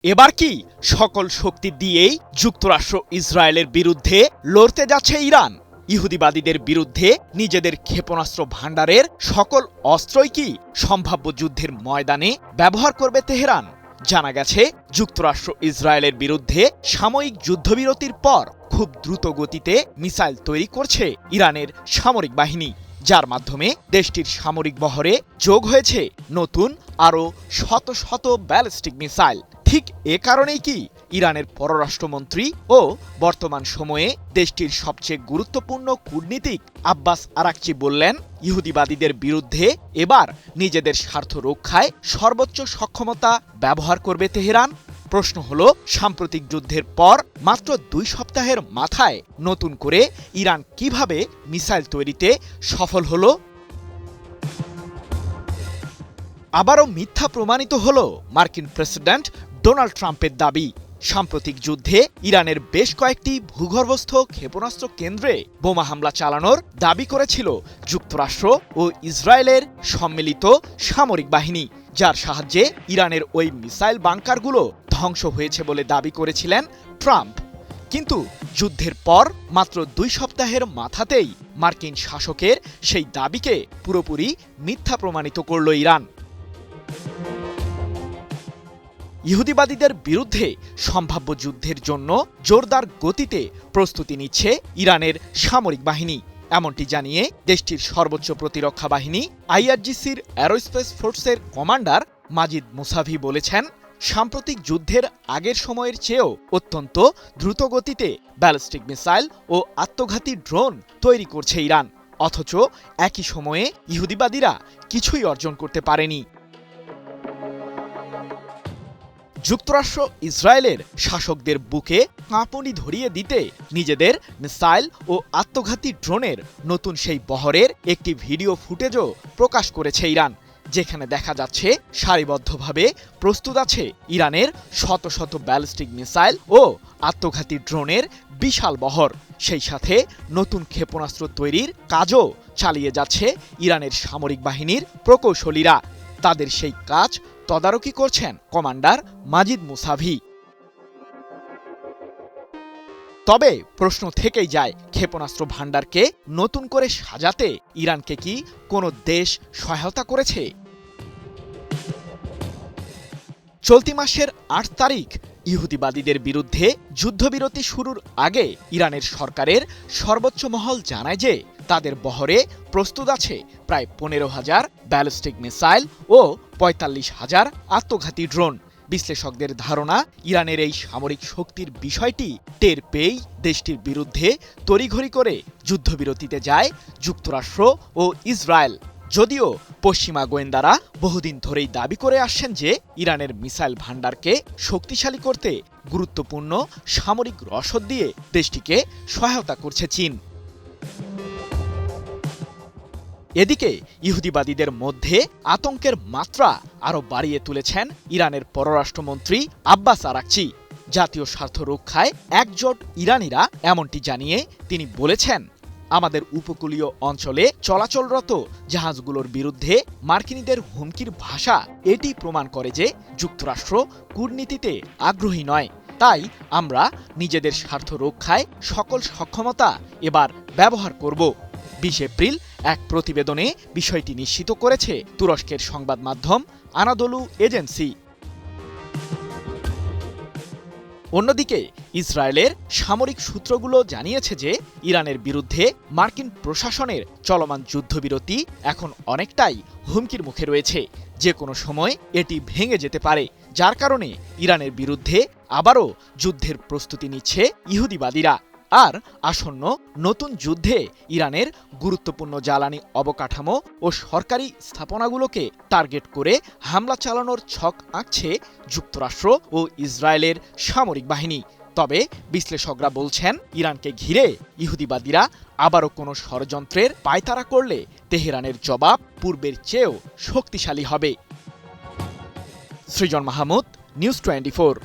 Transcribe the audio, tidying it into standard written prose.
এবার কি সকল শক্তি দিয়েই যুক্তরাষ্ট্র ইসরায়েলের বিরুদ্ধে লড়তে যাচ্ছে ইরান? ইহুদিবাদীদের বিরুদ্ধে নিজেদের ক্ষেপণাস্ত্র ভাণ্ডারের সকল অস্ত্রই কি সম্ভাব্য যুদ্ধের ময়দানে ব্যবহার করবে তেহরান? জানা গেছে, যুক্তরাষ্ট্র ইসরায়েলের বিরুদ্ধে সাময়িক যুদ্ধবিরতির পর খুব দ্রুত গতিতে মিসাইল তৈরি করছে ইরানের সামরিক বাহিনী, যার মাধ্যমে দেশটির সামরিক বহরে যোগ হয়েছে নতুন আরও শত শত ব্যালিস্টিক মিসাইল। ঠিক এ কারণেই কি ইরানের পররাষ্ট্রমন্ত্রী ও বর্তমান সময়ে দেশটির সবচেয়ে গুরুত্বপূর্ণ কূটনীতিক আব্বাস আরাকচি বললেন, ইহুদিবাদীদের বিরুদ্ধে এবার নিজেদের স্বার্থ রক্ষায় সর্বোচ্চ সক্ষমতা ব্যবহার করবে তেহরান। প্রশ্ন হলো, সাম্প্রতিক যুদ্ধের পর মাত্র 2 সপ্তাহের মাথায় নতুন করে ইরান কিভাবে মিসাইল তৈরিতে সফল হলো? আবারও মিথ্যা প্রমাণিত হল মার্কিন প্রেসিডেন্ট ডোনাল্ড ট্রাম্পের দাবি। সাম্প্রতিক যুদ্ধে ইরানের বেশ কয়েকটি ভূগর্ভস্থ ক্ষেপণাস্ত্র কেন্দ্রে বোমা হামলা চালানোর দাবি করেছিল যুক্তরাষ্ট্র ও ইসরায়েলের সম্মিলিত সামরিক বাহিনী, যার সাহায্যে ইরানের ওই মিসাইল বাংকারগুলো ধ্বংস হয়েছে বলে দাবি করেছিলেন ট্রাম্প। কিন্তু যুদ্ধের পর মাত্র 2 সপ্তাহের মাথাতেই মার্কিন শাসকের সেই দাবিকে পুরোপুরি মিথ্যা প্রমাণিত করল ইরান। ইহুদিবাদীদের বিরুদ্ধে সম্ভাব্য যুদ্ধের জন্য জোরদার গতিতে প্রস্তুতি নিচ্ছে ইরানের সামরিক বাহিনী, এমনটি জানিয়ে দেশটির সর্বোচ্চ প্রতিরক্ষা বাহিনী আইআরজিসির অ্যারোস্পেস ফোর্সের কমান্ডার মাজিদ মুসাভি বলেছেন, সাম্প্রতিক যুদ্ধের আগের সময়ের চেয়েও অত্যন্ত দ্রুত গতিতে ব্যালিস্টিক মিসাইল ও আত্মঘাতী ড্রোন তৈরি করছে ইরান, অথচ একই সময়ে ইহুদিবাদীরা কিছুই অর্জন করতে পারেনি। যুক্তরাষ্ট্র ইসরায়েলের শাসকদের বুকে কাঁপুনি ধরিয়ে দিতে নিজেদের মিসাইল ও আত্মঘাতী ড্রোনের নতুন সেই বহরের একটি ভিডিও ফুটেজও প্রকাশ করেছে ইরান, যেখানে দেখা যাচ্ছে সারিবদ্ধভাবে প্রস্তুত আছে ইরানের শত শত ব্যালিস্টিক মিসাইল ও আত্মঘাতী ড্রোনের বিশাল বহর। সেই সাথে নতুন ক্ষেপণাস্ত্র তৈরির কাজও চালিয়ে যাচ্ছে ইরানের সামরিক বাহিনীর প্রকৌশলীরা। তাদের সেই কাজ তদারকি করছেন কমান্ডার মাজিদ মুসাভি। তবে প্রশ্ন থেকেই যায়, ক্ষেপণাস্ত্র ভাণ্ডারকে নতুন করে সাজাতে ইরানকে কি কোনো দেশ সহায়তা করেছে? চলতি মাসের 8 তারিখ ইহুদিবাদীদের বিরুদ্ধে যুদ্ধবিরতি শুরুর আগে ইরানের সরকারের সর্বোচ্চ মহল জানায় যে তাদের বহরে প্রস্তুত আছে প্রায় 15,000 ব্যালিস্টিক মিসাইল ও 45,000 আত্মঘাতী ড্রোন। বিশ্লেষকদের ধারণা, ইরানের এই সামরিক শক্তির বিষয়টি টের পেয়েই দেশটির বিরুদ্ধে তড়িঘড়ি করে যুদ্ধবিরতিতে যায় যুক্তরাষ্ট্র ও ইসরায়েল। যদিও পশ্চিমা গোয়েন্দারা বহুদিন ধরেই দাবি করে আসছেন যে ইরানের মিসাইল ভাণ্ডারকে শক্তিশালী করতে গুরুত্বপূর্ণ সামরিক রসদ দিয়ে দেশটিকে সহায়তা করছে চীন। এদিকে ইহুদিবাদীদের মধ্যে আতঙ্কের মাত্রা আরও বাড়িয়ে তুলেছেন ইরানের পররাষ্ট্রমন্ত্রী আব্বাস আরাকচি। জাতীয় স্বার্থ রক্ষায় একজোট ইরানিরা, এমনটি জানিয়ে তিনি বলেছেন, আমাদের উপকূলীয় অঞ্চলে চলাচলরত জাহাজগুলোর বিরুদ্ধে মার্কিনীদের হুমকির ভাষা এটি প্রমাণ করে যে যুক্তরাষ্ট্র কূটনীতিতে আগ্রহী নয়। তাই আমরা নিজেদের স্বার্থ রক্ষায় সকল সক্ষমতা এবার ব্যবহার করব। 20 এপ্রিল এক প্রতিবেদনে বিষয়টি নিশ্চিত করেছে তুরস্কের সংবাদ মাধ্যম আনাদোলু এজেন্সি। অন্যদিকে ইসরায়েলের সামরিক সূত্রগুলো জানিয়েছে যে ইরানের বিরুদ্ধে মার্কিন প্রশাসনের চলমান যুদ্ধবিরতি এখন অনেকটাই হুমকির মুখে রয়েছে, যে কোনো সময় এটি ভেঙে যেতে পারে, যার কারণে ইরানের বিরুদ্ধে আবারও যুদ্ধের প্রস্তুতি নিচ্ছে ইহুদিবাদীরা। আর আসন্ন নতুন যুদ্ধে ইরানের গুরুত্বপূর্ণ জ্বালানি অবকাঠামো ও সরকারি স্থাপনাগুলোকে টার্গেট করে হামলা চালানোর ছক আঁকছে যুক্তরাষ্ট্র ও ইসরায়েলের সামরিক বাহিনী। তবে বিশ্লেষকরা বলছেন, ইরানকে ঘিরে ইহুদিবাদীরা আবারও কোনো ষড়যন্ত্রের পায়তারা করলে তেহরানের জবাব পূর্বের চেয়েও শক্তিশালী হবে। সৃজন মাহমুদ, নিউজ 24।